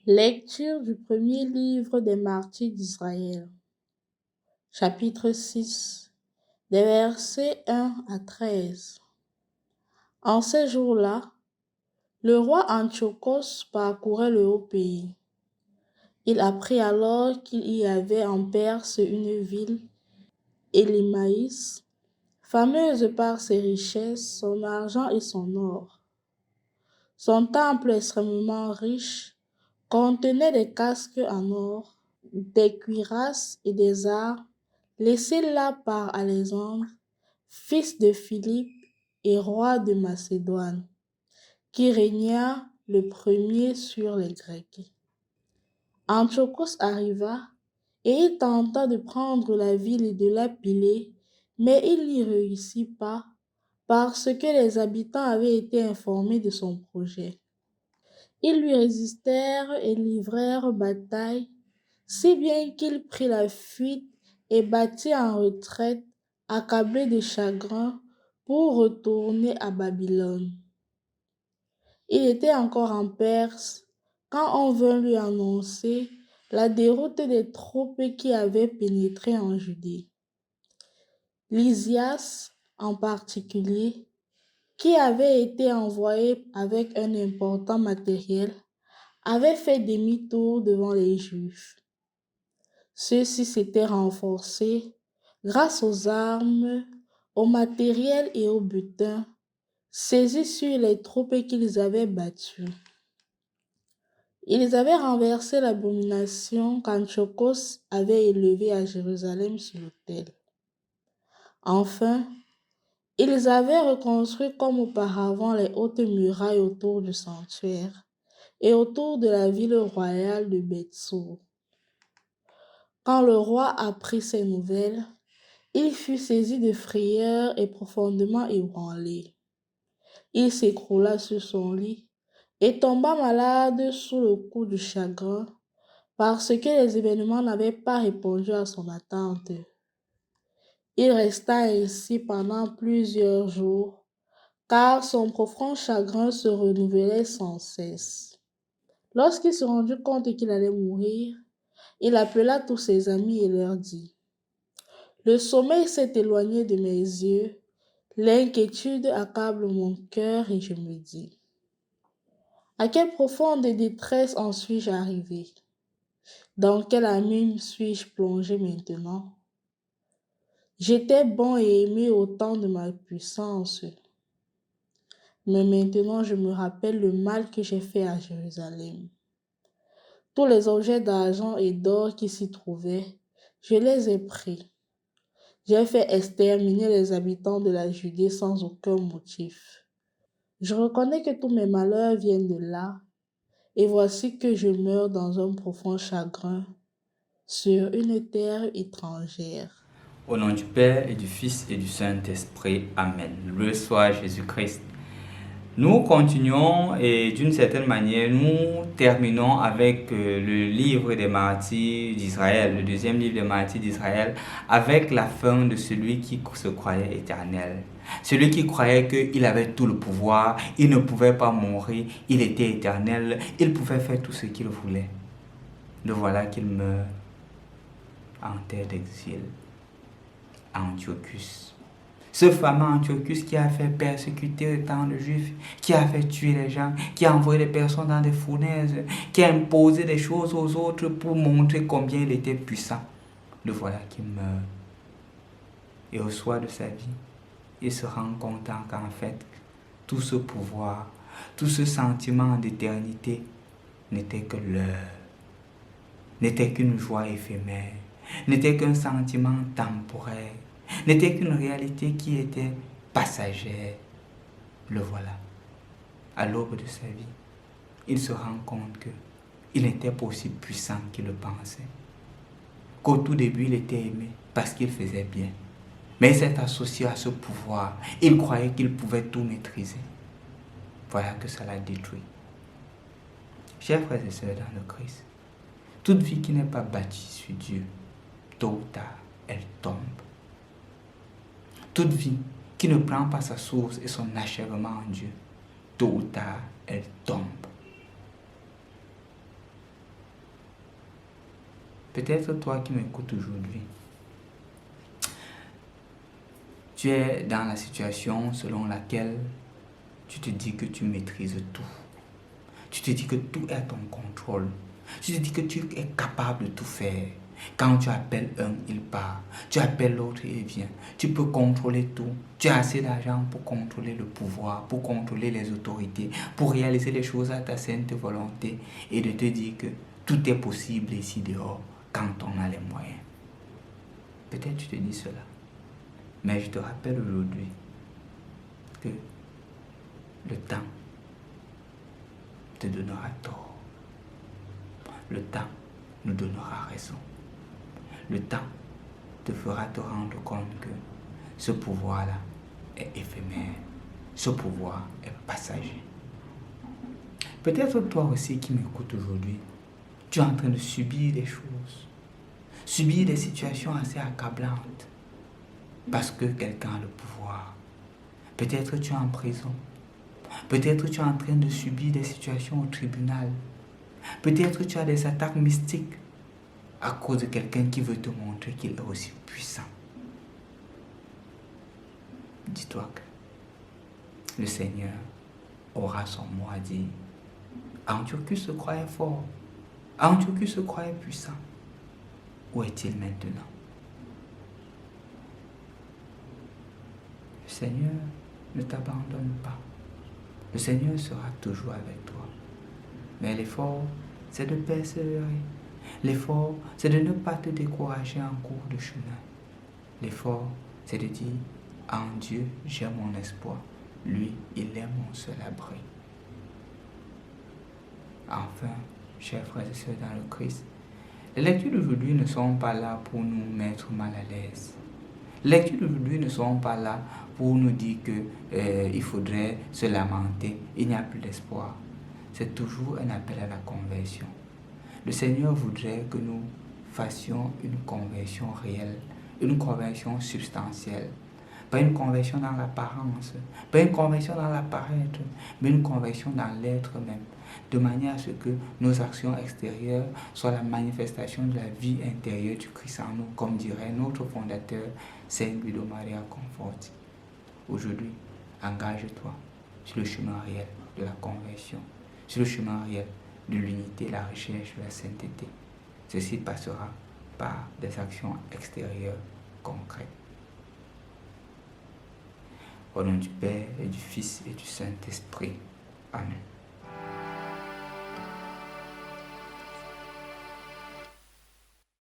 Lecture du premier livre des martyrs d'Israël, chapitre 6, des versets 1 à 13. En ces jours-là, le roi Antiochos parcourait le haut pays. Il apprit alors qu'il y avait en Perse une ville, Élymaïs, fameuse par ses richesses, son argent et son or. Son temple extrêmement riche contenait des casques en or, des cuirasses et des arts laissés là par Alexandre, fils de Philippe et roi de Macédoine, qui régna le premier sur les Grecs. Antiochos arriva et il tenta de prendre la ville et de la piller, mais il n'y réussit pas parce que les habitants avaient été informés de son projet. Ils lui résistèrent et livrèrent bataille, si bien qu'il prit la fuite et battit en retraite, accablé de chagrin, pour retourner à Babylone. Il était encore en Perse quand on vint lui annoncer la déroute des troupes qui avaient pénétré en Judée. Lysias, en particulier, qui avait été envoyé avec un important matériel, avait fait demi-tour devant les Juifs. Ceux-ci s'étaient renforcés grâce aux armes, au matériel et au butin saisis sur les troupes qu'ils avaient battues. Ils avaient renversé l'abomination qu'Antiochos avait élevée à Jérusalem sur l'autel. Enfin, ils avaient reconstruit comme auparavant les hautes murailles autour du sanctuaire et autour de la ville royale de Bethsour. Quand le roi apprit ces nouvelles, il fut saisi de frayeur et profondément ébranlé. Il s'écroula sur son lit et tomba malade sous le coup du chagrin parce que les événements n'avaient pas répondu à son attente. Il resta ainsi pendant plusieurs jours, car son profond chagrin se renouvelait sans cesse. Lorsqu'il se rendit compte qu'il allait mourir, il appela tous ses amis et leur dit: « Le sommeil s'est éloigné de mes yeux, l'inquiétude accable mon cœur et je me dis: à quelle profonde détresse en suis-je arrivé? Dans quel abîme suis-je plongé maintenant? J'étais bon et aimé au temps de ma puissance, mais maintenant je me rappelle le mal que j'ai fait à Jérusalem. Tous les objets d'argent et d'or qui s'y trouvaient, je les ai pris. J'ai fait exterminer les habitants de la Judée sans aucun motif. Je reconnais que tous mes malheurs viennent de là, et voici que je meurs dans un profond chagrin sur une terre étrangère. Au nom du Père et du Fils et du Saint-Esprit. Amen. Loué soit Jésus-Christ. Nous continuons et d'une certaine manière, nous terminons avec le livre des martyrs d'Israël, le deuxième livre des martyrs d'Israël, avec la fin de celui qui se croyait éternel. Celui qui croyait qu'il avait tout le pouvoir, il ne pouvait pas mourir, il était éternel, il pouvait faire tout ce qu'il voulait. Le voilà qu'il meurt en terre d'exil. Antiochus. Ce fameux Antiochus qui a fait persécuter tant de juifs, qui a fait tuer les gens, qui a envoyé les personnes dans des fournaises, qui a imposé des choses aux autres pour montrer combien il était puissant. Le voilà qui meurt. Et au soir de sa vie, il se rend compte qu'en fait, tout ce pouvoir, tout ce sentiment d'éternité n'était que leurre, n'était qu'une joie éphémère, n'était qu'un sentiment temporaire, n'était qu'une réalité qui était passagère. Le voilà. À l'aube de sa vie, il se rend compte qu'il n'était pas aussi puissant qu'il le pensait. Qu'au tout début, il était aimé parce qu'il faisait bien. Mais il s'est associé à ce pouvoir. Il croyait qu'il pouvait tout maîtriser. Voilà que ça l'a détruit. Chers frères et sœurs dans le Christ, toute vie qui n'est pas bâtie sur Dieu, tôt ou tard, elle tombe. Toute vie qui ne prend pas sa source et son achèvement en Dieu, tôt ou tard, elle tombe. Peut-être toi qui m'écoutes aujourd'hui, tu es dans la situation selon laquelle tu te dis que tu maîtrises tout. Tu te dis que tout est à ton contrôle. Tu te dis que tu es capable de tout faire. Quand tu appelles un, il part. Tu appelles l'autre, il vient. Tu peux contrôler tout. Tu as assez d'argent pour contrôler le pouvoir, pour contrôler les autorités, pour réaliser les choses à ta sainte volonté et de te dire que tout est possible ici dehors quand on a les moyens. Peut-être tu te dis cela. Mais je te rappelle aujourd'hui que le temps te donnera tort. Le temps nous donnera raison. Le temps te fera te rendre compte que ce pouvoir-là est éphémère. Ce pouvoir est passager. Peut-être toi aussi qui m'écoutes aujourd'hui, tu es en train de subir des choses. Subir des situations assez accablantes. Parce que quelqu'un a le pouvoir. Peut-être tu es en prison. Peut-être tu es en train de subir des situations au tribunal. Peut-être tu as des attaques mystiques à cause de quelqu'un qui veut te montrer qu'il est aussi puissant. Dis-toi que le Seigneur aura son mot à dire. Antiochus se croyait fort. Antiochus se croyait puissant. Où est-il maintenant? Le Seigneur ne t'abandonne pas. Le Seigneur sera toujours avec toi. Mais l'effort, c'est de persévérer. L'effort, c'est de ne pas te décourager en cours de chemin. L'effort, c'est de dire, en Dieu, j'ai mon espoir. Lui, il est mon seul abri. Enfin, chers frères et sœurs dans le Christ, les lectures d'aujourd'hui ne sont pas là pour nous mettre mal à l'aise. Les lectures d'aujourd'hui ne sont pas là pour nous dire qu'il faudrait se lamenter, il n'y a plus d'espoir. C'est toujours un appel à la conversion. Le Seigneur voudrait que nous fassions une conversion réelle, une conversion substantielle. Pas une conversion dans l'apparence, pas une conversion dans l'apparaître, mais une conversion dans l'être même. De manière à ce que nos actions extérieures soient la manifestation de la vie intérieure du Christ en nous, comme dirait notre fondateur, Saint Guido Maria Conforti. Aujourd'hui, engage-toi sur le chemin réel de la conversion, sur le chemin réel de l'unité, la recherche de la sainteté. Ceci passera par des actions extérieures concrètes. Au nom du Père et du Fils et du Saint-Esprit. Amen.